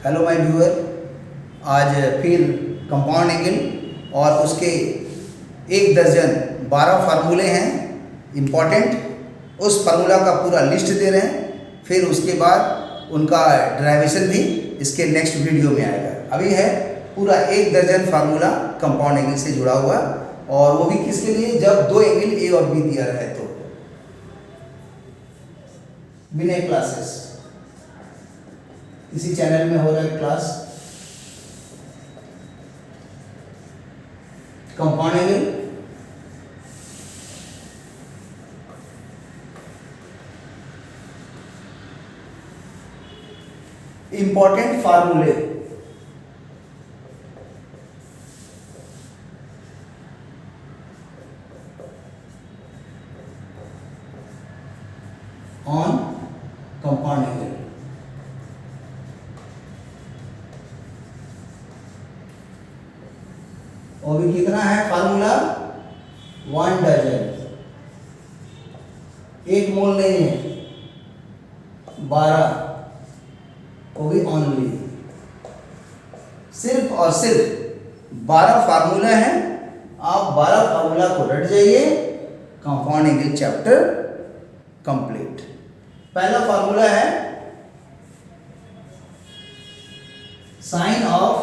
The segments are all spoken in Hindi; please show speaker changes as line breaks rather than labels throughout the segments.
हेलो माय व्यूअर, आज फिर कंपाउंड एंगल और उसके 1 दर्जन 12 फार्मूले हैं इम्पॉर्टेंट। उस फार्मूला का पूरा लिस्ट दे रहे हैं, फिर उसके बाद उनका डेरिवेशन भी इसके नेक्स्ट वीडियो में आएगा। अभी है पूरा 1 दर्जन फार्मूला कंपाउंड एंगल से जुड़ा हुआ, और वो भी किसके लिए, जब 2 एंगल ए और बी दिया रहे तो। विनय क्लासेस इसी चैनल में हो रहा है क्लास कंपाउंड एंगल। इंपॉर्टेंट फार्मूले ऑन कंपाउंड एंगल। और भी कितना है फार्मूला, 1 दर्जन, 1 मोल नहीं है, 12, वो भी ऑनली। सिर्फ और सिर्फ 12 फार्मूला है। आप 12 फार्मूला को रट जाइए, कंपाउंड एंगल चैप्टर कंप्लीट। पहला फार्मूला है sine of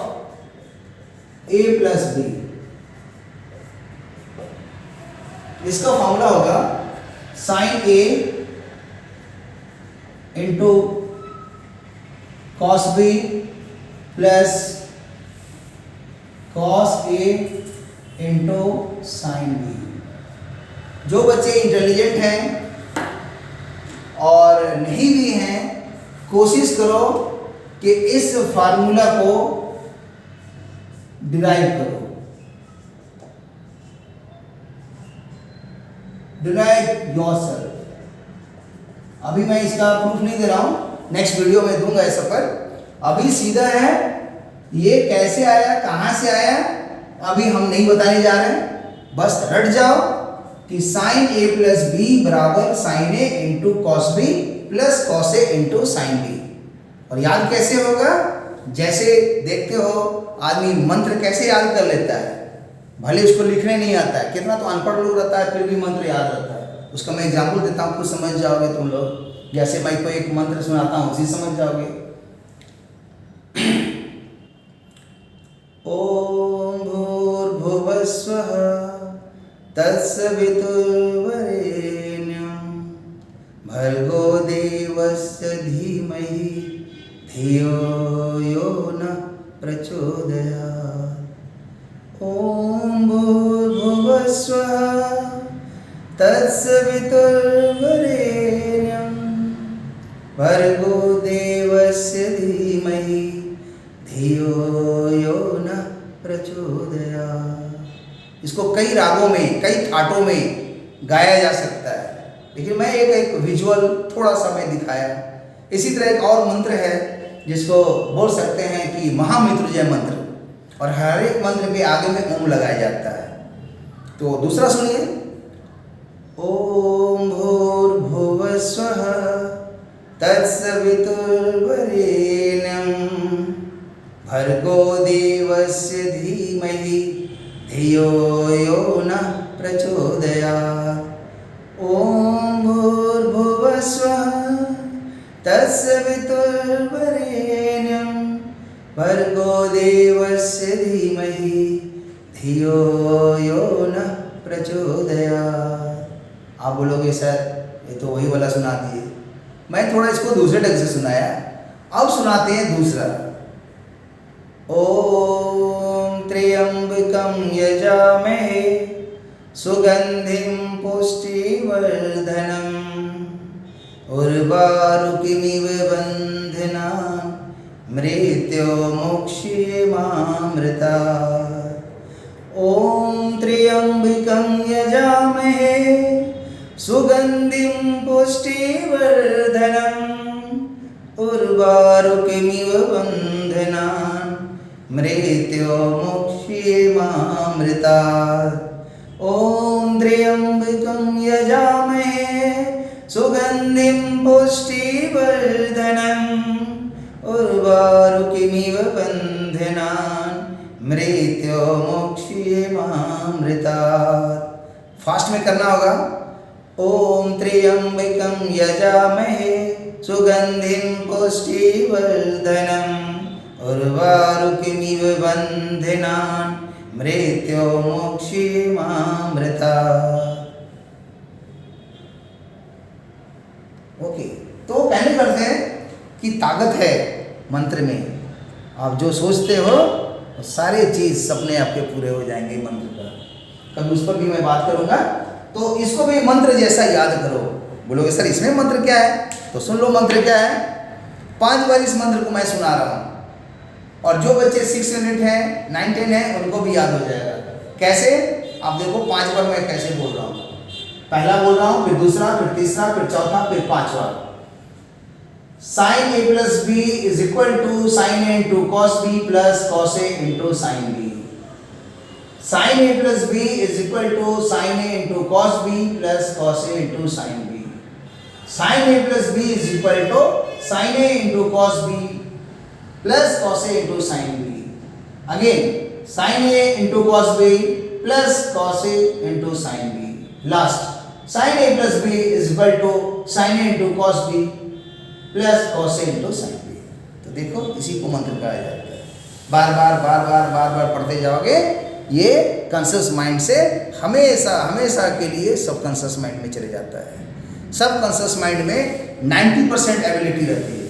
A plus B. इसका फॉर्मूला होगा sine A into cos B plus cos A into sine B. जो बच्चे इंटेलिजेंट हैं और नहीं भी हैं, कोशिश करो कि इस फार्मूला को डिराइव करो। Derive yourself. अभी मैं इसका प्रूफ नहीं दे रहा हूं, नेक्स्ट वीडियो में दूंगा इस पर। अभी सीधा है, ये कैसे आया, कहां से आया, अभी हम नहीं बताने जा रहे हैं। बस रट जाओ कि साइन ए प्लस बी बराबर sine A into cos B plus cos A into sine B. और याद कैसे होगा, जैसे देखते हो आदमी मंत्र कैसे याद कर लेता है, भले उसको लिखने नहीं आता है। कितना तो अनपढ़ लोग रहता है, फिर भी मंत्र याद रहता है। उसका मैं एग्जाम्पल देता हूँ, कुछ समझ जाओगे तुम लोग। जैसे मैं कोई एक मंत्र सुनाता हूँ, उसी समझ जाओगे। ओम भूर्भुवस्वः तत्सवितुर्वरेण्यं भर्गो देवस्य धीमहि धियो यो न प्रचोदयात्। ओम भूर्भुवस्वः तत्सवितुर्वरेण्यं भर्गो देवस्य धीमहि धियो यो न प्रचोदयात्। इसको कई रागों में, कई ठाटों में गाया जा सकता है, लेकिन मैं एक विजुअल थोड़ा सा मैं दिखाया। इसी तरह एक और मंत्र है जिसको बोल सकते हैं कि महामृत्युंजय मंत्र, और हर एक मंत्र के आगे में ओम लगाया जाता है। तो दूसरा सुनिए, ओम भूर्भुवस्वः तत्सवितुर्वरेण्यं भर्गो देवस्य धीमहि धियो यो न प्रचोदयात्। ओम भूर्भुवस्वः तत्सवितुर्वरेण्यं भर्गो देवस्य धीमहि धियो यो न प्रचोदयात्। आप बोलोगे सर ये तो वही वाला सुना दिए। मैं थोड़ा इसको दूसरे ढंग से सुनाया, अब सुनाते हैं दूसरा। ओम त्र्यंबकं यजामहे सुगंधिं पुष्टिवर्धनम् उर्वारुकमिव बन्धनान् मृत्योर्मुक्षीयमामृतात्। ओम त्र्यंबकं यजामहे सुगंधिं पुष्टिवर्धनम् उर्वारुकमिव बन्धनान् मृत्योर्मुक्षीयमामृतात्। ओम त्र्यंबकं यजामहे सुगंधिं पुष्टिवर्धनम् उर्वारुकमिव मृत्योर्मुक्षीयमामृतात्। फास्ट में करना होगा। ओम त्र्यंबकं यजामहे सुगंधिं पुष्टिवर्धनम् उर्वारुकमिव बन्धनान् मृत्योर्मुक्षीयमामृतात्। ओके, तो पहले करते हैं कि ताकत है मंत्र में। आप जो सोचते हो वो सारे चीज सपने आपके पूरे हो जाएंगे मंत्र का। कभी उस पर भी मैं बात करूंगा। तो इसको भी मंत्र जैसा याद करो। बोलोगे सर इसमें मंत्र क्या है? तो सुन लो मंत्र क्या है। 5 बार इस मंत्र को मैं सुना रहा हूँ और जो बच्चे 6 यूनिट हैं 9 10 हैं उनको भी याद हो जाएगा। कैसे? आप देखो 5 बार मैं कैसे बोल रहा हूँ। पहला बोल रहा हूँ, फिर दूसरा, फिर तीसरा, फिर चौथा, फिर 5वां। sin a plus b is equal to sin a into cos b plus cos a into sin b. Sin a plus b is equal to sin a into cos b plus cos a into sin b. Sin a plus b is equal to sin a into cos b plus cos a into sin b. Again, sin a into cos b plus cos a into sin b. Last, sin a plus b is equal to sin a into cos b plus cos a into sin b। तो देखो इसी को मंत्र कहा जाता है। बार बार पढ़ते जाओगे, ये कॉन्शियस माइंड से हमेशा के लिए सब कॉन्शियस माइंड में चले जाता है। सब कॉन्शियस माइंड में 90% एबिलिटी रहती है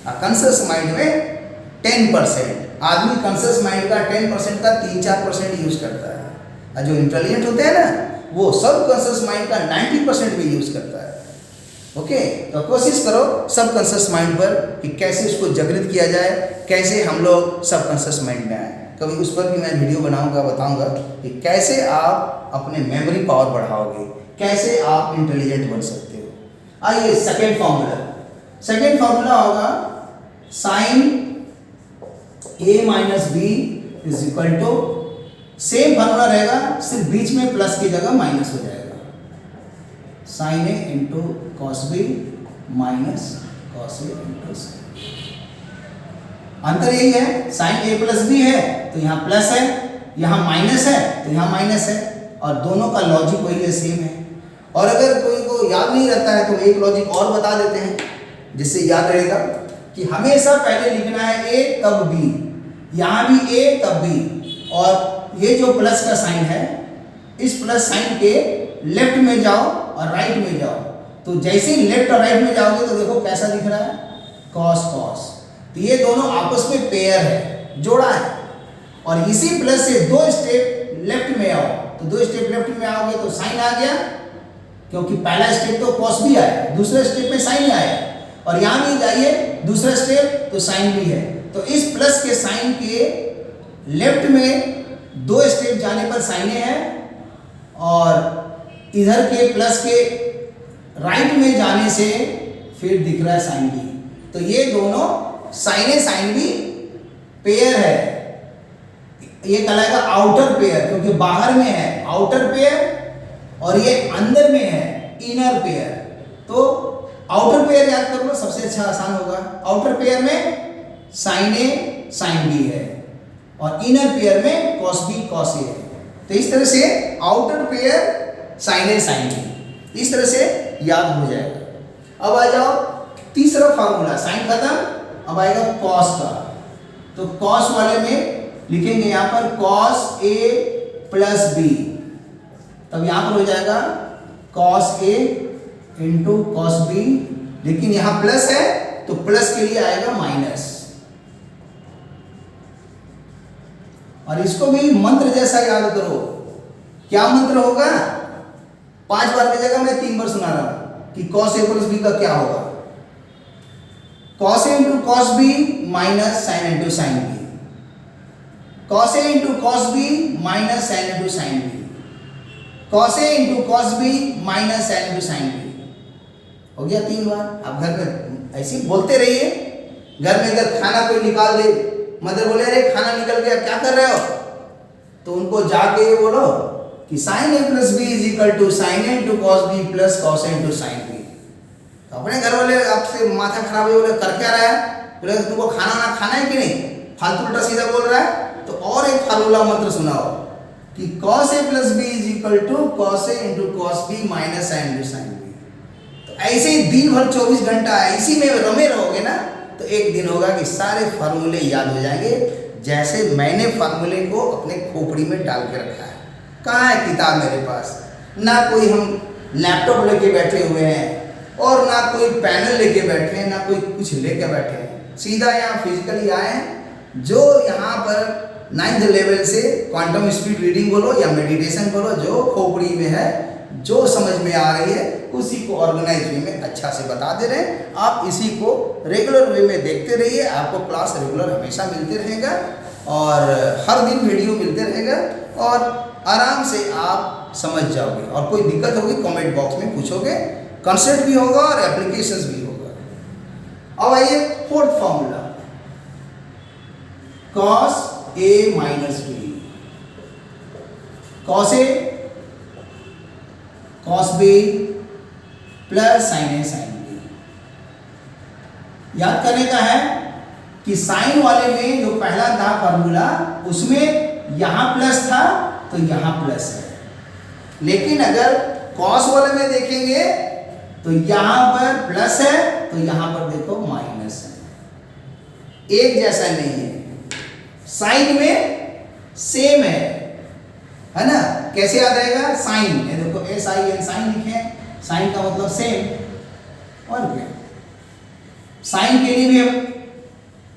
और कॉन्शियस माइंड में 10%। आदमी कॉन्शियस माइंड का 10% का 3-4% यूज करता है और जो इंटेलिजेंट होते हैं ना वो सब कॉन्शियस माइंड का 90% भी यूज करता है। ओके, तो कोशिश करो सब कॉन्शियस माइंड पर कि कैसे उसको जागृत किया जाए, कैसे हम लोग सब कॉन्शियस माइंड में आए। कभी उस पर भी मैं वीडियो बनाऊंगा, बताऊंगा कि कैसे आप अपने मेमोरी पावर बढ़ाओगे, कैसे आप इंटेलिजेंट बन सकते हो। आइए सेकेंड फार्मूला होगा sine a minus B is equal to, same formula रहेगा, सिर्फ बीच में प्लस की जगह माइनस हो जाएगा। Sine A into cos B minus cos A into sine. अंतर यही है, साइन ए प्लस बी है तो यहाँ प्लस है, यहाँ माइनस है तो यहाँ माइनस है, और दोनों का लॉजिक वही है, सेम है। और अगर कोई को याद नहीं रहता है तो एक लॉजिक और बता देते हैं जिससे याद रहेगा कि हमेशा पहले लिखना है ए तब बी, यहाँ भी ए तब बी, और ये जो प्लस का साइन है इस प्लस साइन के लेफ्ट में जाओ और राइट में जाओ, तो जैसे ही लेफ्ट और राइट में जाओगे तो देखो कैसा दिख रहा है, कॉस कॉस। तो ये दोनों आपस में पेयर है, जोड़ा है। और इसी प्लस से 2 स्टेप लेफ्ट में आओ, तो 2 स्टेप लेफ्ट में आओगे तो साइन आ गया, क्योंकि पहला स्टेप तो कॉस भी आया, दूसरे स्टेप में साइन आया, और यहाँ भी जाइए दूसरा स्टेप तो साइन भी है। तो इस प्लस के साइन के लेफ्ट में 2 स्टेप जाने पर साइने है, और इधर के प्लस के राइट में जाने से फिर दिख रहा है साइन बी। तो ये दोनों साइन बी पेयर है। ये कहलाएगा आउटर पेयर, क्योंकि बाहर में है आउटर पेयर और ये अंदर में है इनर पेयर। तो आउटर पेयर याद कर लो, सबसे अच्छा आसान होगा। आउटर पेयर में साइन ए साइन बी है और इनर पेयर में कॉस बी कॉस ए है। तो इस तरह से आउटर पेयर साइन ए साइन बी, इस तरह से याद हो जाएगा। अब आ जाओ तीसरा फार्मूला, साइन खत्म, अब आएगा कॉस का। तो कॉस वाले में लिखेंगे यहाँ पर कॉस ए प्लस बी, तब यहाँ पर हो जाएगा cos A into cos B, लेकिन यहाँ प्लस है तो प्लस के लिए आएगा माइनस। और इसको भी मंत्र जैसा याद करो। क्या मंत्र होगा? 5 बार की जगह मैं 3 बार सुना रहा हूं कि cos a प्लस बी का क्या होगा। cos a into cos B minus sine into sine B, cos a into cos B minus sine into sine B, cos a into cos B minus sine into sine B. हो गया 3 बार। आप घर में ऐसे बोलते रहिए। घर में अगर खाना कोई निकाल दे, मदर बोले अरे खाना निकल गया क्या कर रहे हो, तो उनको जाके ये बोलो कि sine A plus B is equal to sine A into cos B plus cos A into sine B. तो अपने घर वाले आपसे माथा खराब है, बोले कर क्या रहा है, बोले तुमको खाना ना खाना है कि नहीं, फालतू उल्टा सीधा बोल रहा है। तो और एक फार्मूला मंत्र सुनाओ कि cos a plus B is equal to cos a into cos b minus sine into sine B. तो ऐसे ही दिन भर 24 घंटा इसी में रमे रहोगे ना, तो एक दिन होगा कि सारे फार्मूले याद हो जाएंगे, जैसे मैंने फार्मूले को अपने खोपड़ी में डाल के रखा है। कहाँ है किताब मेरे पास? ना कोई हम लैपटॉप लेके बैठे हुए हैं और ना कोई पैनल लेके बैठे हैं, ना कोई कुछ लेके बैठे हैं। सीधा यहाँ फिजिकली आए हैं। जो यहाँ पर 9th लेवल से क्वांटम स्पीड रीडिंग बोलो या मेडिटेशन बोलो, जो खोपड़ी में है, जो समझ में आ रही है, उसी को ऑर्गेनाइज वे में अच्छा से बता दे रहे हैं। आप इसी को रेगुलर वे में देखते रहिए, आपको क्लास रेगुलर हमेशा मिलते रहेगा और हर दिन वीडियो मिलते रहेगा और आराम से आप समझ जाओगे। और कोई दिक्कत होगी कमेंट बॉक्स में पूछोगे, कंसेप्ट भी होगा और एप्लीकेशंस भी होगा। अब आइए fourth formula, cos a minus B. cos a cos b plus sin a sin b। याद करने का है कि साइन वाले में जो पहला था फॉर्मूला, उसमें यहां प्लस था तो यहां प्लस है, लेकिन अगर कॉस वाले में देखेंगे तो यहां पर प्लस है तो यहां पर देखो माइनस है। एक जैसा नहीं है। साइन में सेम है ना? कैसे याद आएगा? साइन, ये देखो SIN साइन लिखे हैं, साइन का मतलब सेम। और क्या, साइन के लिए भी हम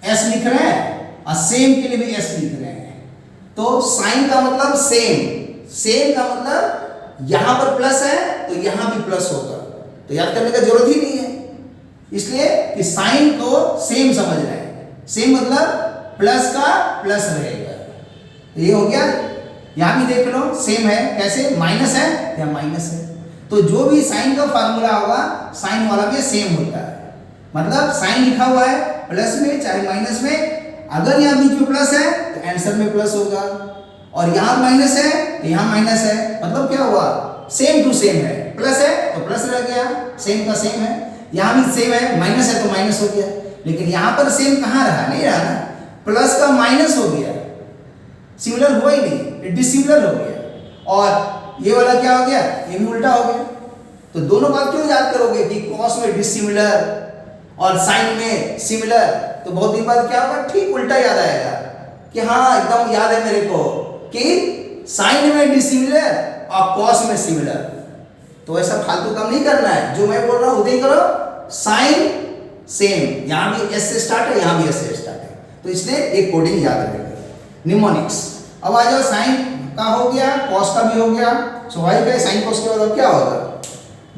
S लिख रहे हैं और सेम के लिए भी S लिख रहे हैं। तो साइन का मतलब सेम, सेम का मतलब यहां पर प्लस है तो यहां भी प्लस होगा, तो याद करने का जरूरत ही नहीं है, इसलिए कि साइन को सेम समझ रहे हैं। सेम मतलब प्लस का प्लस रहेगा। तो ये हो गया। यहां भी देख लो सेम है, कैसे? माइनस है या माइनस है, तो जो भी साइन का फार्मूला होगा साइन वाला भी सेम होता है। मतलब साइन लिखा हुआ है प्लस में चाहे माइनस में, अगर यहाँ बीच में प्लस है तो आंसर में प्लस होगा, और यहाँ माइनस है तो यहाँ माइनस है। मतलब क्या हुआ? सेम टू सेम है। प्लस है तो प्लस रह गया, सेम का सेम है। यहाँ भी सेम है, माइनस है तो माइनस हो गया। लेकिन यहाँ पर सेम कहाँ रहा? नहीं रहा ना, प्लस का माइनस हो गया, सिमिलर हुआ ही नहीं, डिसिमिलर हो गया। और ये वाला क्या हो गया? ये भी उल्टा हो गया। तो दोनों बात क्यों याद करोगे कि कॉस में डिसिमिलर और साइन में सिमिलर, तो बहुत दिन बाद क्या होगा? ठीक उल्टा याद आएगा कि हाँ एकदम याद है मेरे को कि साइन में डिसिमिलर और कॉस में सिमिलर। तो ऐसा फालतू काम नहीं करना है, जो मैं बोल रहा हूं उधर करो। साइन सेम, यहां भी एस से स्टार्ट है, यहां भी एस से स्टार्ट है, तो इसलिए एक कोडिंग याद रखेगा। निमोनिक्स। अब आ जाओ, साइन का हो गया, कॉस का भी हो गया, स्वाभाविक है। साइन कॉस के बाद अब क्या होगा?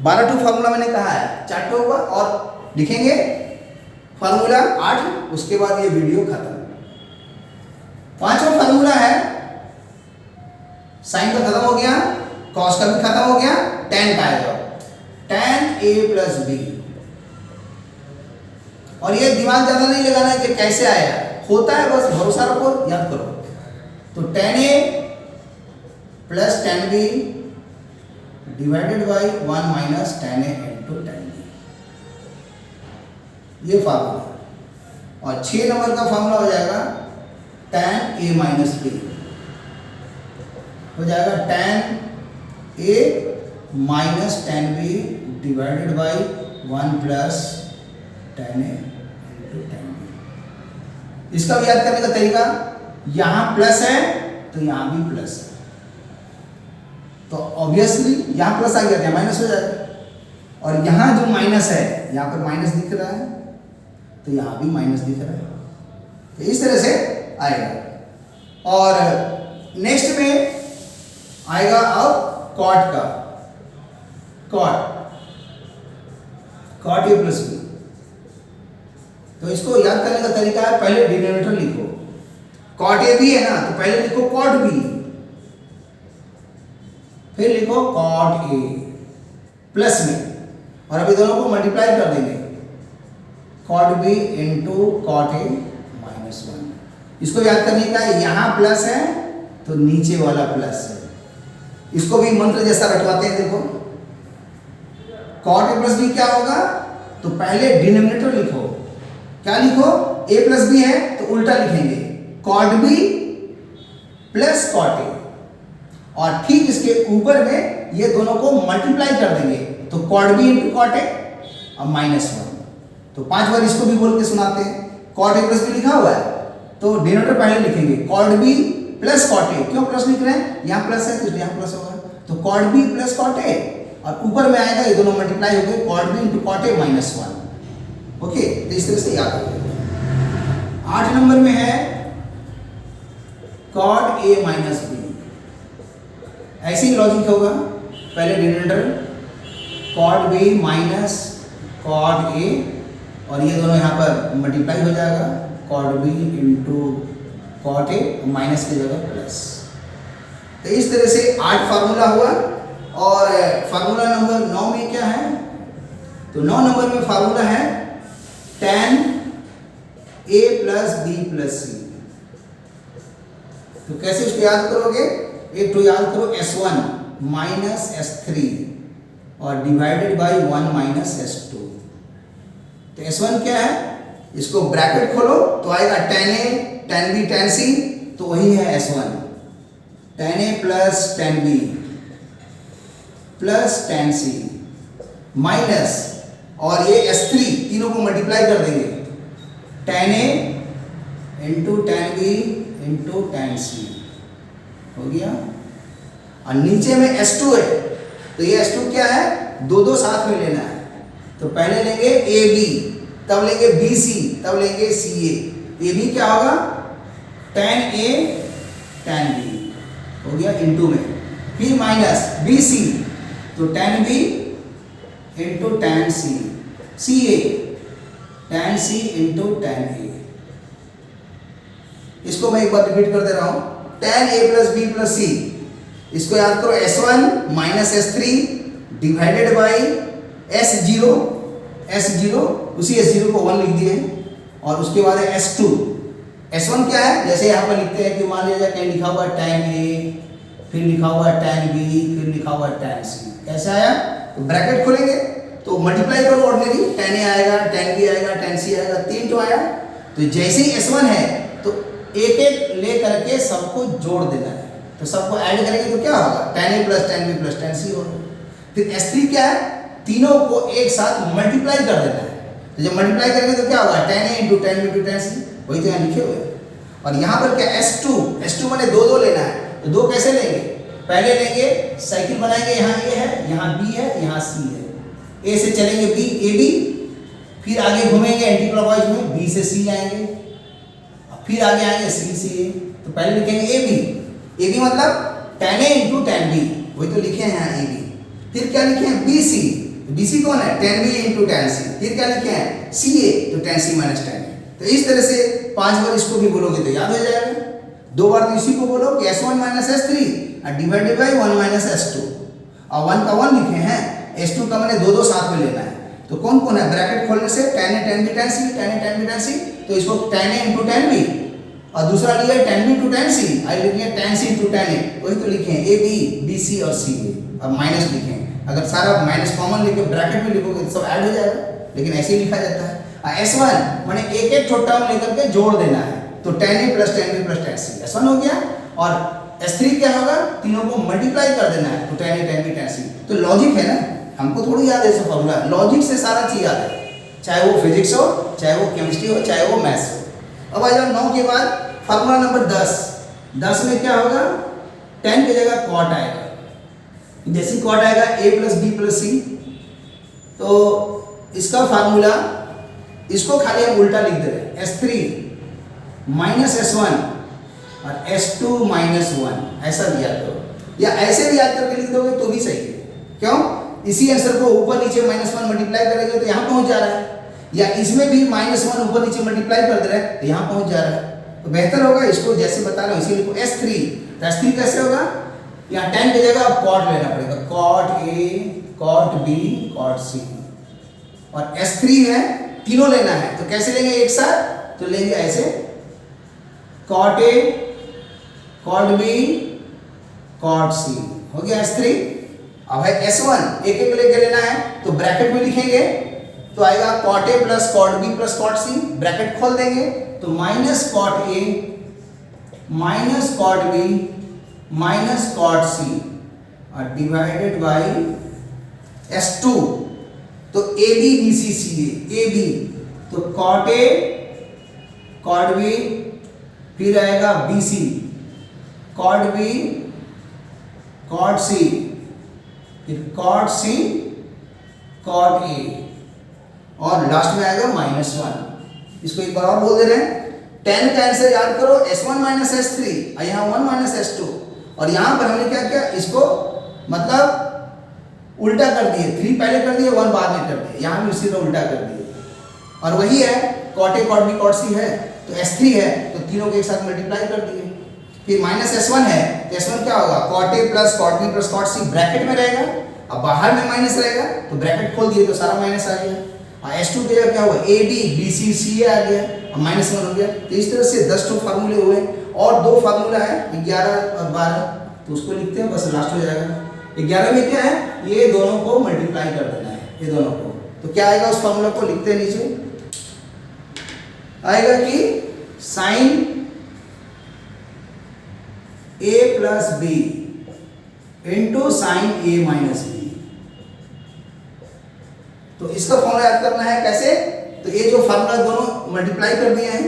12 टू फार्मूला मैंने कहा है, चार्ट होगा और लिखेंगे फार्मूला 8, उसके बाद ये वीडियो खत्म। पांचवा फार्मूला है, साइन का खत्म हो गया, कॉस का भी खत्म हो गया, tan का आएगा, tan a प्लस बी। और ये दिमाग ज्यादा नहीं लगाना है कि कैसे आया, होता है, बस भरोसा रखो, याद करो। तो tan a plus tan b divided by 1 minus tan a into tan b, ये फार्मूला। और 6 नंबर का फार्मूला हो जाएगा tan a माइनस b, हो जाएगा tan a minus tan b divided by 1 plus tan a into tan b। इसका भी याद करने का तरीका, यहां प्लस है तो यहां भी प्लस है, तो ऑब्वियसली यहां प्लस आ गया तो माइनस हो जाएगा, और यहां जो माइनस है, यहां पर माइनस दिख रहा है तो यहां भी माइनस दिख रहा है, तो इस तरह से आएगा। और नेक्स्ट में आएगा अब कॉट का, कॉट ए प्लस बी। तो इसको याद करने का तरीका है, पहले डिनोमिनेटर लिखो, कॉट ए बी है ना, तो पहले लिखो कॉट बी, फिर लिखो कॉट ए प्लस में, और अभी दोनों को मल्टीप्लाई कर देंगे, cot B into cot A minus 1। इसको याद करने का, यहां प्लस है तो नीचे वाला प्लस है, इसको भी मंत्र जैसा रखवाते हैं। देखो कॉट ए प्लस बी क्या होगा, तो पहले डिनोमिनेटर लिखो, क्या लिखो? a प्लस बी है तो उल्टा लिखेंगे, cot B plus cot A, और ठीक इसके ऊपर में ये दोनों को मल्टीप्लाई कर देंगे तो cot B into cot A और -1। तो 5 बार इसको भी बोल के सुनाते हैं। कॉट ए प्लस बी लिखा हुआ है तो डिनोमिनेटर पहले लिखेंगे cot B plus cot A. क्यों प्लस लिख रहे हैं? यहाँ प्लस है तो यहाँ प्लस होगा, तो cot B plus cot A, और ऊपर में आएगा ये दोनों मल्टीप्लाई हो गए cot B into cot A -1। Okay, तो इस तरह से याद रखिए। 8 नंबर में है कॉट ए माइनस बी। ऐसे ही लॉजिक होगा, पहले denominator cot B minus cot A, और ये दोनों यहाँ पर मल्टीप्लाई हो जाएगा cot B into cot A, minus की जगह प्लस। तो इस तरह से 8 फार्मूला हुआ। और फार्मूला नंबर 9 में क्या है? तो 9 नंबर में फार्मूला है tan a plus B plus C. तो कैसे उसको याद करोगे? एक तो याद करो S1 माइनस S3 और डिवाइडेड बाय 1 माइनस S2। तो S1 क्या है? इसको ब्रैकेट खोलो तो आएगा tan a tan b tan c, तो वही है S1। tan a plus tan b plus tan c minus, और ये S3 तीनों को मल्टीप्लाई कर देंगे tan a into tan b into tan c हो गया। और नीचे में S2 है, तो ये S2 क्या है? दो साथ में लेना है। तो पहले लेंगे AB, तब लेंगे BC, तब लेंगे CA। AB क्या होगा? tan A tan B हो गया इंटू में, फिर माइनस BC, तो tan B into tan C, CA tan C into tan A। इसको मैं एक बार रिपीट कर दे रहा हूं, tan A plus B plus C, इसको याद करो S1 minus S3 divided by S0, उसी S0 को 1 लिख दिए, और उसके बाद है S2। S1 क्या है? जैसे यहाँ पर लिखते हैं कि मान लीजिए कहीं लिखा हुआ है tan A, फिर लिखा हुआ है tan B, फिर लिखा हुआ है tan C। कैसे आया? तो ब्रैकेट खोलेंगे तो मल्टीप्लाई करो ऑर्डिनरी, tan A आएगा, tan B आएगा, tan C आएगा, 3 तो आया। तो जैसे ही S1 है तो एक एक ले करके सबको जोड़ देना है, तो सबको ऐड करेंगे तो क्या होगा? tan A plus tan B plus tan C होगा। फिर S3 क्या है? तीनों को एक साथ मल्टीप्लाई कर देना है, तो जब मल्टीप्लाई करेंगे तो क्या होगा? tan A into tan B into tan C, वही तो यहाँ लिखे हुए हैं। और यहाँ पर क्या S2 मैंने दो लेना है, तो 2 कैसे लेंगे? पहले लेंगे साइकिल बनाएंगे, यहाँ A है, यहाँ B है, यहाँ C है। A से चलेंगे B AB, फिर आगे घूमेंगे एंटी क्लॉकवाइज में, B से C आएंगे, फिर आगे आएंगे C से A। तो पहले लिखेंगे AB मतलब tan A into tan B, वही तो लिखे हैं यहाँ AB। फिर क्या लिखे हैं? BC, BC कौन है? tan B into tan C। फिर क्या लिखे हैं? CA, तो tan C minus tan A। तो इस तरह से 5 बार इसको भी बोलोगे तो याद हो जाएगा। 2 बार तो इसी को बोलो कि S1 minus S3 divided by 1 minus S2, और 1 का 1 लिखे हैं, S2 का मैंने 2 साथ में लेना है। तो कौन कौन है? ब्रैकेट खोलने से tan A tan B tan C, tan A tan B tan C, तो इसको tan A into tan B, और दूसरा लिया tan B into tan C, आई लिखे tan C into tan A, वही तो लिखे हैं AB BC और CA, अब माइनस लिखे हैं। अगर सारा माइनस कॉमन लेके ब्रैकेट में लिखोगे तो सब ऐड हो जाएगा, लेकिन ऐसे ही लिखा जाता है। S1 मैंने एक एक छोटा लेकर के जोड़ देना है, तो tan A plus tan B plus tan C S1 हो गया। और S3 क्या होगा? तीनों को मल्टीप्लाई कर देना है, तो tan A tan B tan C। तो लॉजिक है ना, हमको थोड़ी याद है सब फॉर्मूला, लॉजिक से सारा चीज याद है, चाहे वो फिजिक्स हो, चाहे वो केमिस्ट्री हो, चाहे वो मैथ्स हो। अब आ जाओ 9 के बाद फार्मूला नंबर 10 में क्या होगा? tan की जगह cot आएगा, जैसे cot आएगा A plus B plus C, तो इसका फार्मूला, इसको खाली हम उल्टा लिख दे रहे हैं, S3 माइनस S1 और S2 माइनस 1, ऐसा याद करो, या ऐसे भी याद करके लिख दोगे तो भी सही है। क्यों? इसी आंसर को ऊपर नीचे -1 मल्टीप्लाई करेंगे तो यहाँ पहुंच जा रहा है, या इसमें भी -1 ऊपर नीचे मल्टीप्लाई कर दे रहा है तो यहाँ पहुंच जा रहा है। तो बेहतर होगा इसको जैसे बता रहा हूँ इसी लिखो S3। तो S3 कैसे होगा? यहाँ tan की जगह cot लेना पड़ेगा, cot A cot B cot C, और S3 है, तीनों लेना है, तो कैसे लेंगे एक साथ? तो लेंगे ऐसे cot A cot B cot C, हो गया S3। अब है S1 एक एक लेके लेना है, तो ब्रैकेट में लिखेंगे तो आएगा cot A plus cot B plus cot C, bracket खोल देंगे तो minus cot A minus cot B minus cot C और डिवाइडेड बाई S2। तो A B B C C A B, तो कॉट ए कॉट बी, फिर आएगा B C cot B cot C, फिर कॉट सी कॉट ए और लास्ट में आएगा -1। इसको एक बार और बोल दे रहे हैं, 10 का आंसर याद करो S1 माइनस S3 और यहाँ 1 माइनस S2 और यहाँ पर हमने क्या किया, इसको मतलब उल्टा कर दिए, 3 पहले कर दिए 1 बाद में कर दिए, यहाँ भी उसी तरह उल्टा कर दिए। और वही है cot A cot B cot C है तो S3 है तो तीनों के एक साथ मल्टीप्लाई कर दिए। फिर माइनस S1 है तो S1 क्या होगा, cot A plus cot B plus cot C bracket में रहेगा, अब बाहर में माइनस रहेगा तो ब्रैकेट खोल दिए तो सारा माइनस आ गया। और S2 के क्या हुआ, ए बी बी सी सी ए आ गया और -1 हो गया। तो इस तरह से 10 फार्मूले हुए और 2 फार्मूला है 11 और 12, तो उसको लिखते हैं, बस लास्ट हो जाएगा। 11 में क्या है, ये दोनों को मल्टीप्लाई कर देना है, ये दोनों को, तो क्या आएगा उस फार्मूला को लिखते हैं नीचे, आएगा कि sine a plus B into sine a minus B. तो इसका फॉर्मूला याद करना है कैसे, तो ये जो फार्मूला दोनों मल्टीप्लाई कर दिए हैं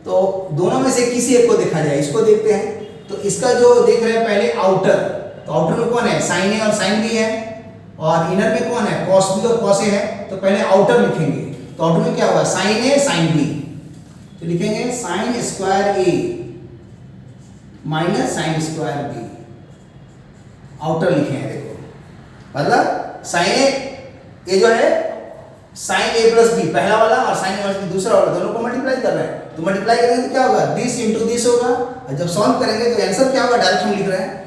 तो दोनों में से किसी एक को देखा जाए, इसको देखते हैं। तो इसका जो देख रहे हैं पहले आउटर, तो आउटर में कौन है, साइन ए और साइन बी है, और इनर में कौन है, कॉस बी और कॉस ए है। तो पहले आउटर लिखेंगे, तो आउटर में क्या हुआ, साइन ए साइन बी, तो लिखेंगे sine square A minus sine square B, outer लिखे हैं देखो, मतलब साइन ए, ये जो है साइन ए प्लस बी पहला वाला और साइन ए प्लस बी दूसरा वाला, दोनों को मल्टीप्लाई कर रहे हैं, तो मल्टीप्लाई करेंगे तो क्या होगा, दिस इंटू दिस होगा, और जब सॉल्व करेंगे तो आंसर क्या होगा, डायरेक्ट हम लिख रहे हैं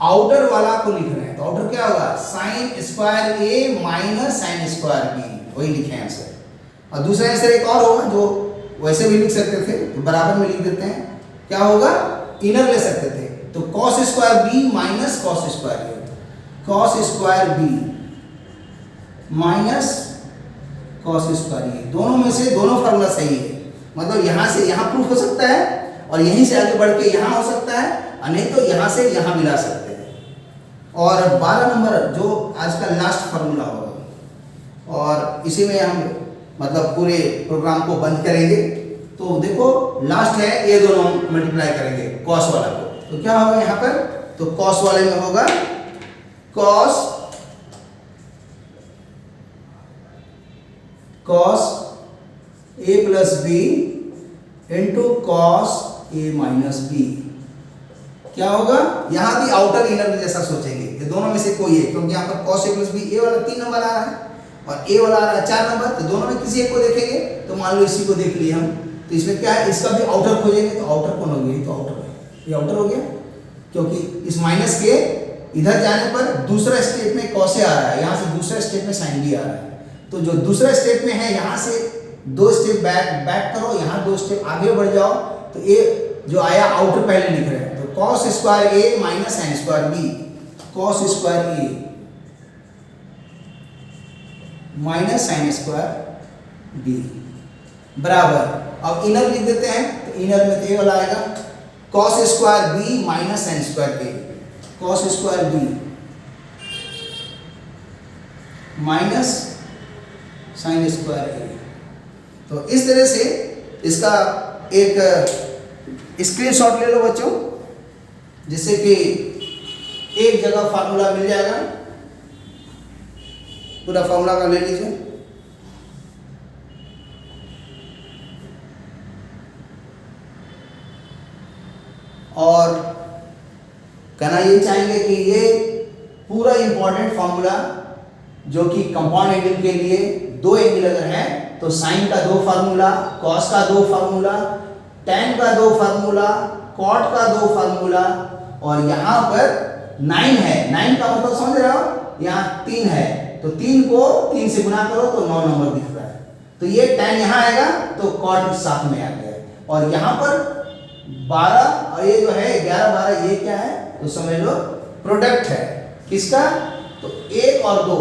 आउटर वाला को लिख रहे हैं, तो आउटर क्या होगा, sign square A minus sine square B, वही लिखे आंसर। और दूसरा आंसर एक और होगा जो वैसे भी लिख सकते थे, तो बराबर में लिख देते हैं, क्या होगा, इनर ले सकते थे, तो cos square B minus cos square A, cos square B minus cos square A, दोनों में से दोनों फार्मूला सही है, मतलब यहाँ से यहाँ प्रूफ हो सकता है और यहीं से आगे बढ़ के यहाँ हो सकता है, और नहीं तो यहाँ से यहाँ मिला सकते हैं। और 12 नंबर जो आज का लास्ट फार्मूला होगा, और इसी में हम मतलब पूरे प्रोग्राम को बंद करेंगे। तो देखो लास्ट है, ये दोनों मल्टीप्लाई करेंगे कॉस वाला को, तो क्या होगा यहाँ पर, तो कॉस वाले में होगा cos A plus B into cos A minus B, क्या होगा, यहाँ भी आउटर इनर में जैसा सोचेंगे, ये दोनों में से कोई है, क्योंकि यहाँ पर कॉस ए प्लस बी, ए वाला 3 नंबर आ रहा है और ए वाला आ रहा है 4 नंबर, तो दोनों में किसी एक को देखेंगे, तो मान लो इसी को देख लिए हम, तो इसमें क्या है, इसका भी आउटर खोजेंगे, तो आउटर कौन हो गया, तो आउटर है, ये आउटर हो गया, क्योंकि इस माइनस के इधर जाने पर दूसरा स्टेप में कॉस ए आ रहा है, यहाँ से दूसरा स्टेप में साइन बी आ रहा है, तो जो दूसरा स्टेप में है यहाँ से 2 स्टेप बैक करो, यहाँ 2 स्टेप आगे बढ़ जाओ, तो ये जो आया आउटर पहले लिख रहे हैं, तो cos square A minus sine square B, cos square A minus sine square B बराबर, अब इनर लिख देते हैं, तो इनर में ए वाला आएगा cos square B minus sine square A, cos square B minus sine square A. तो इस तरह से इसका एक स्क्रीनशॉट ले लो बच्चों, जिससे कि एक जगह फार्मूला मिल जाएगा, पूरा फार्मूला का ले लीजिए। और कहना ये चाहेंगे कि ये पूरा इंपॉर्टेंट फार्मूला जो कि कंपाउंड एंगल के लिए 2 एंगल अगर है तो साइन का 2 फार्मूला, कॉस का 2 फार्मूला, टैन का 2 फार्मूला, कॉट का 2 फार्मूला, और यहाँ पर 9 है, 9 का मतलब समझ रहे हो, यहाँ 3 है, तो 3 को 3 से गुना करो तो 9 नंबर दिख रहा है, तो ये टैन यहाँ आएगा तो कॉट साथ में आ गया, और यहाँ पर 12 और ये जो है 11 12 ये क्या है, तो समझ लो प्रोडक्ट है किसका, तो 1 और 2,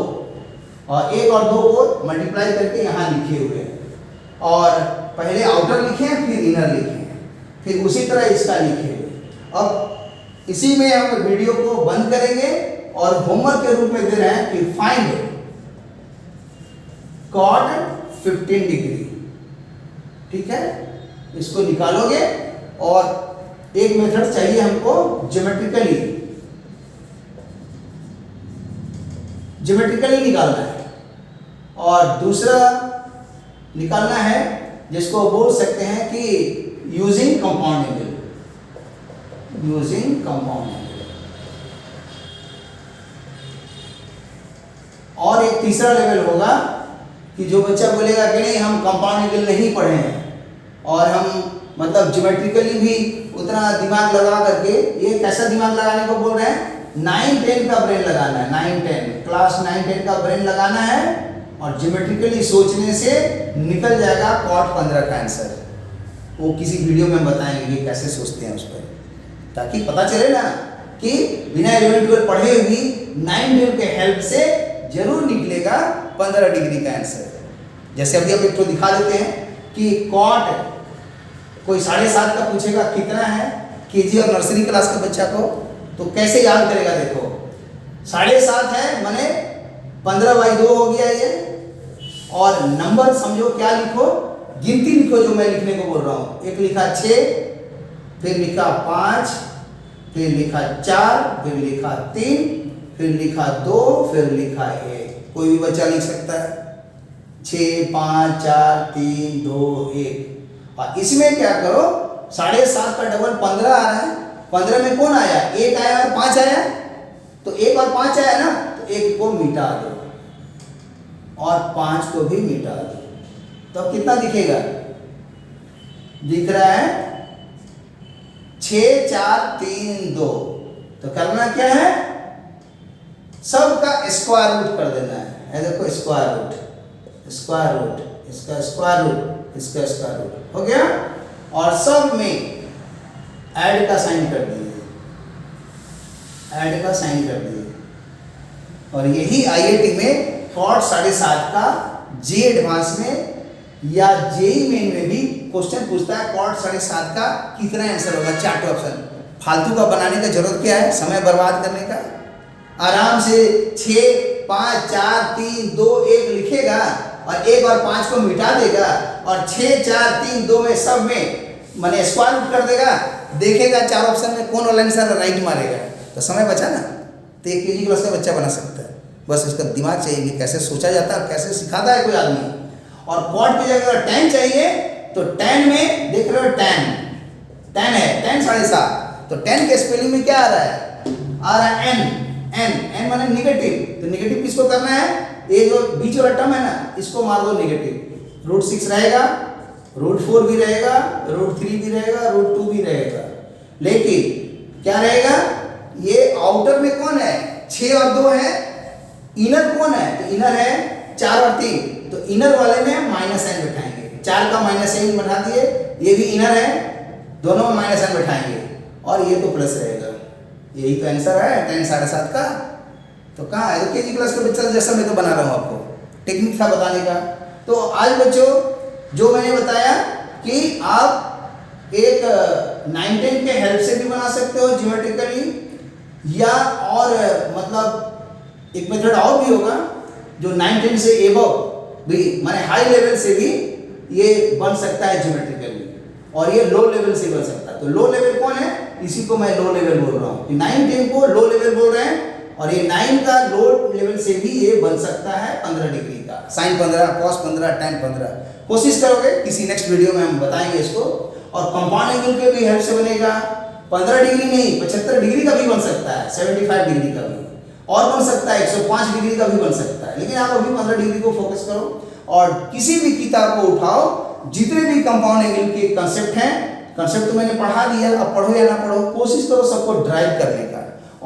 और 1 और 2 को मल्टीप्लाई करके यहाँ लिखे हुए हैं, और पहले आउटर लिखे हैं फिर इनर लिखे हैं, फिर उसी तरह इसका लिखे हुए, अब इसी में हम वीडियो को बंद करेंगे और होमवर्क के रूप में दे रहे हैं कि फाइंड कॉट 15 डिग्री। ठीक है, इसको निकालोगे और एक मेथड चाहिए हमको ज्योमेट्रिकली निकालना है, और दूसरा निकालना है जिसको बोल सकते हैं कि यूजिंग कंपाउंड एंगल। और एक तीसरा लेवल होगा कि जो बच्चा बोलेगा कि नहीं हम कंपाउंड एंगल नहीं पढ़े हैं और हम मतलब ज्योमेट्रिकली भी उतना दिमाग लगा करके, ये कैसा दिमाग लगाने को बोल रहे हैं, 9-10 का ब्रेन लगाना है, 9-10 क्लास 9-10 का ब्रेन लगाना है और ज्योमेट्रिकली सोचने से निकल जाएगा कॉट 15 का आंसर। वो किसी वीडियो में बताएंगे कि कैसे सोचते हैं उस पर, ताकि पता चले ना कि बिना 11-12 पढ़े भी 9-10 के हेल्प से जरूर निकलेगा 15 डिग्री का आंसर। जैसे अभी हम एक तो दिखा देते हैं कि कॉट कोई 7.5 का पूछेगा कितना है, केजी और नर्सरी क्लास के बच्चा को, तो कैसे याद करेगा। देखो 7.5 है माने 15/2 हो गया ये, और नंबर समझो क्या लिखो, गिनती लिखो जो मैं लिखने को बोल रहा हूँ। एक लिखा 6, फिर लिखा 5, फिर लिखा 4, फिर लिखा 3, फिर लिखा 2, फिर लिखा 1। कोई भी बच्चा लिख सकता है 6, 5, 4, 3, 2, 1। और इसमें क्या करो, 7.5 का डबल 15 आ रहा है, 15 में कौन आया, 1 आया और 5 आया, तो 1 और 5 आया ना, तो 1 को मिटा दो और 5 को भी मिटा दो, तो कितना दिखेगा, दिख रहा है 6, 4, 3, 2। तो करना क्या है, सबका स्क्वायर रूट कर देना है। देखो स्क्वायर रूट, इसका स्क्वायर रूट, इसका स्क्वायर रूट हो गया, और सब में ऐड का साइन कर दिए, और यही आईआईटी में कॉट 7.5 का जे एडवांस में या जेई मेन में भी क्वेश्चन पूछता है, कॉट 7.5 का कितना आंसर होगा, 4 ऑप्शन। फालतू का बनाने का जरूरत क्या है, समय बर्बाद करने का। आराम से 6, 5, 4, 3, 2, 1 लिखेगा और 1 और 5 को मिटा देगा, और 6, 4, 3, 2 में सब में माने स्क्वायर रूट कर देगा, देखेगा 4 ऑप्शन में कौन वाला आंसर राइट मारेगा, तो समय बचा ना। तो एक केजी क्लास का बच्चा बना सकता है, बस उसका दिमाग चाहिए कि कैसे सोचा जाता है, कैसे सिखाता है कोई आदमी। और कॉट की जगह tan चाहिए तो tan में देख रहे हो, tan है, tan 7.5, तो tan के स्पेलिंग में क्या आ रहा है, n माने निगेटिव, तो निगेटिव किसको करना है, ये जो बीच वाला टर्म है ना, इसको मार दो नेगेटिव। √6 रहेगा, √4 भी रहेगा, √3 भी रहेगा, √2 भी रहेगा, लेकिन क्या रहेगा, ये आउटर में कौन है, 6 और 2 है, इनर कौन है, तो इनर है 4 और 3, तो इनर वाले में -n बैठाएंगे, 4 का -n बैठा दिए, ये भी इनर है, दोनों में -n बैठाएंगे, और ये तो प्लस रहेगा। यही तो आंसर है tan 7.5 का। तो कहाँ है, तो केजी क्लास के बच्चा जैसा मैं तो बना रहा हूँ, आपको टेक्निक था बताने का। तो आज बच्चों जो मैंने बताया कि आप एक 9-10 के हेल्प से भी बना सकते हो ज्योमेट्रिकली, या और मतलब एक मेथड और भी होगा जो 9-10 से एबव भी माने हाई लेवल से भी ये बन सकता है ज्योमेट्रिकली, और ये लो लेवल से बन सकता है। तो लो लेवल कौन है, इसी को मैं लो लेवल बोल रहा हूँ, 9-10 को लो लेवल बोल रहे हैं, और ये 9 का लो लेवल से भी ये बन सकता है 15 डिग्री का, sin 15, cos 15, tan 15। कोशिश करोगे, किसी नेक्स्ट वीडियो में हम बताएंगे इसको। और कंपाउंड एंगल के भी हेल्प से बनेगा, 15 डिग्री नहीं 75 डिग्री का भी बन सकता है, 75 डिग्री का भी, और बन सकता है 105 डिग्री का भी बन सकता है, लेकिन आप अभी 15 डिग्री को फोकस करो। और किसी भी किताब को उठाओ, जितने भी कंपाउंड एंगल के कंसेप्ट हैं, कंसेप्ट तो मैंने पढ़ा दिया, अब पढ़ो या ना पढ़ो, कोशिश करो सबको ड्राइव करने का।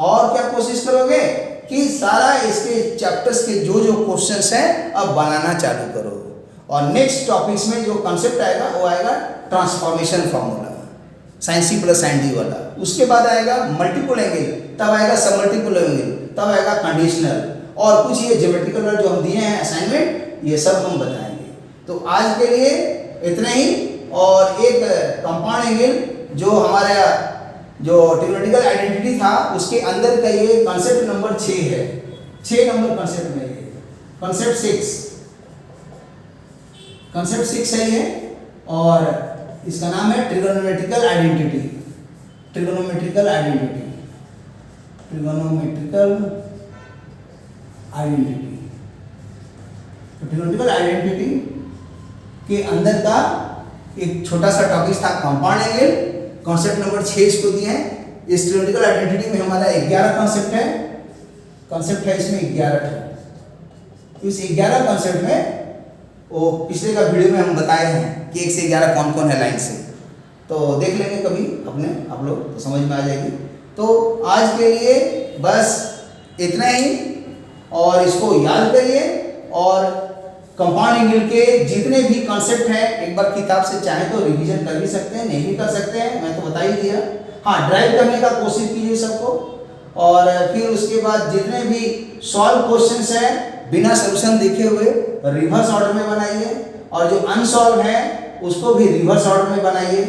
और क्या कोशिश करोगे कि सारा इसके चैप्टर्स के जो जो क्वेश्चंस हैं अब बनाना चालू करो। और नेक्स्ट टॉपिक्स में जो कंसेप्ट आएगा वो आएगा transformation formula, sin C + sin D वाला। उसके बाद आएगा मल्टीपल एंगल, तब आएगा सबमल्टीपल एंगल, तब आएगा कंडीशनल, और कुछ ये ज्योमेट्रिकल जो हम दिए हैं असाइनमेंट, ये सब हम बताएंगे। तो आज के लिए इतना ही। और एक कंपाउंड एंगल जो हमारा जो ट्रिग्नोमेट्रिकल आइडेंटिटी था उसके अंदर का ये कॉन्सेप्ट नंबर 6 है, 6 नंबर कॉन्सेप्ट में ये कॉन्सेप्ट 6 है ये, और इसका नाम है trigonometrical identity. Trigonometrical identity, trigonometrical identity. तो ट्रिग्नोमेट्रिकल आइडेंटिटी के अंदर का एक छोटा सा टॉपिक था कंपाउंड एंगल, कॉन्सेप्ट नंबर 6 इसको दिए हैं। इस ट्रिग्नोमेट्रिकल आइडेंटिटी में हमारा 11 कॉन्सेप्ट है, इसमें 11 है। इस 11 कॉन्सेप्ट में वो पिछले का वीडियो में हम बताए हैं कि 1 से 11 कौन कौन है लाइन से, तो देख लेंगे कभी अपने आप लोग, तो समझ में आ जाएगी। तो आज के लिए बस इतना ही, और इसको याद करिए, और कंपाउंड एंगल के जितने भी कॉन्सेप्ट हैं एक बार किताब से चाहे तो रिवीजन कर भी सकते हैं, नहीं भी कर सकते हैं, मैं तो बता ही दिया। हाँ, ड्राइव करने का कोशिश कीजिए सबको, और फिर उसके बाद जितने भी सॉल्व क्वेश्चंस हैं बिना सोल्यूशन देखे हुए रिवर्स ऑर्डर में बनाइए, और जो अनसॉल्व है उसको भी रिवर्स ऑर्डर में बनाइए,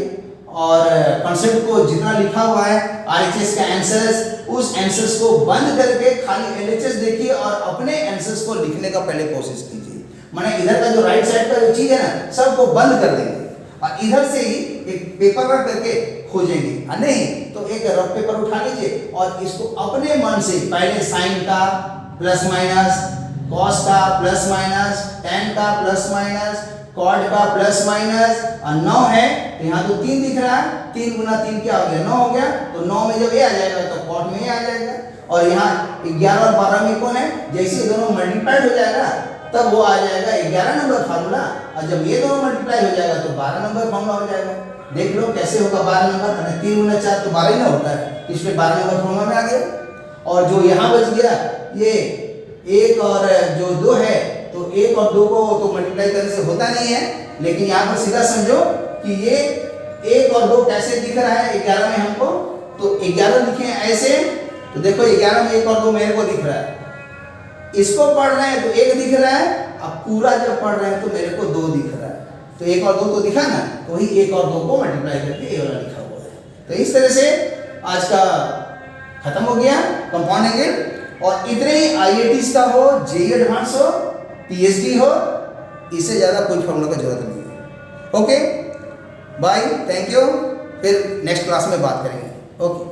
और कॉन्सेप्ट को जितना लिखा हुआ है आरएचएस का आंसर्स, उस आंसर्स को बंद करके खाली एलएचएस देखिए और अपने आंसर्स को लिखने का पहले कोशिश कीजिए। माने इधर का जो राइट साइड का जो चीज है ना सबको बंद कर देंगे, और इधर से ही एक पेपर रख करके खोजेंगे, और नहीं तो एक रफ पेपर उठा लीजिए और इसको अपने मन से पहले साइन का प्लस माइनस, कॉस का प्लस माइनस, टेन का प्लस माइनस, कॉट का प्लस माइनस, और 9 है तो यहाँ तो 3 दिख रहा है, 3 गुना 3 क्या हो गया 9 हो गया, तो 9 में जब ये आ जाएगा तो कॉट में ये आ जाएगा, और यहाँ 11 और 12 में कौन है, जैसे दोनों मल्टीप्लाइड हो जाएगा तब वो आ जाएगा 11 नंबर फार्मूला, और जब ये दोनों मल्टीप्लाई हो जाएगा तो 12 नंबर फार्मूला हो जाएगा। देख लो कैसे होगा 12 नंबर, 3 गुना 4 तो 12 ही ना होता है, इसमें 12 नंबर फार्मूला में आ गया। और जो यहाँ बच गया ये 1 और जो 2 है, तो 1 और 2 को तो मल्टीप्लाई करने से होता नहीं है, लेकिन यहाँ पर सीधा समझो कि ये 1 और 2 कैसे दिख रहा है 11 में हमको, तो 11 लिखे हैं ऐसे, तो देखो 11 में 1 और 2 मेरे को दिख रहा है, इसको पढ़ रहे हैं तो 1 दिख रहा है, अब पूरा जब पढ़ रहे हैं तो मेरे को 2 दिख रहा है, तो 1 और 2 तो दिखा ना, तो वही 1 और 2 को मल्टीप्लाई करके ये वाला लिखा हुआ है। तो इस तरह से आज का खत्म हो गया कंपाउंड एंगल, और इतने ही आईआईटीज का हो, जेईई एडवांस हो, पीएचडी हो, इससे ज़्यादा कोई फॉर्मूला का जरूरत नहीं है। ओके बाय, थैंक यू, फिर नेक्स्ट क्लास में बात करेंगे। ओके।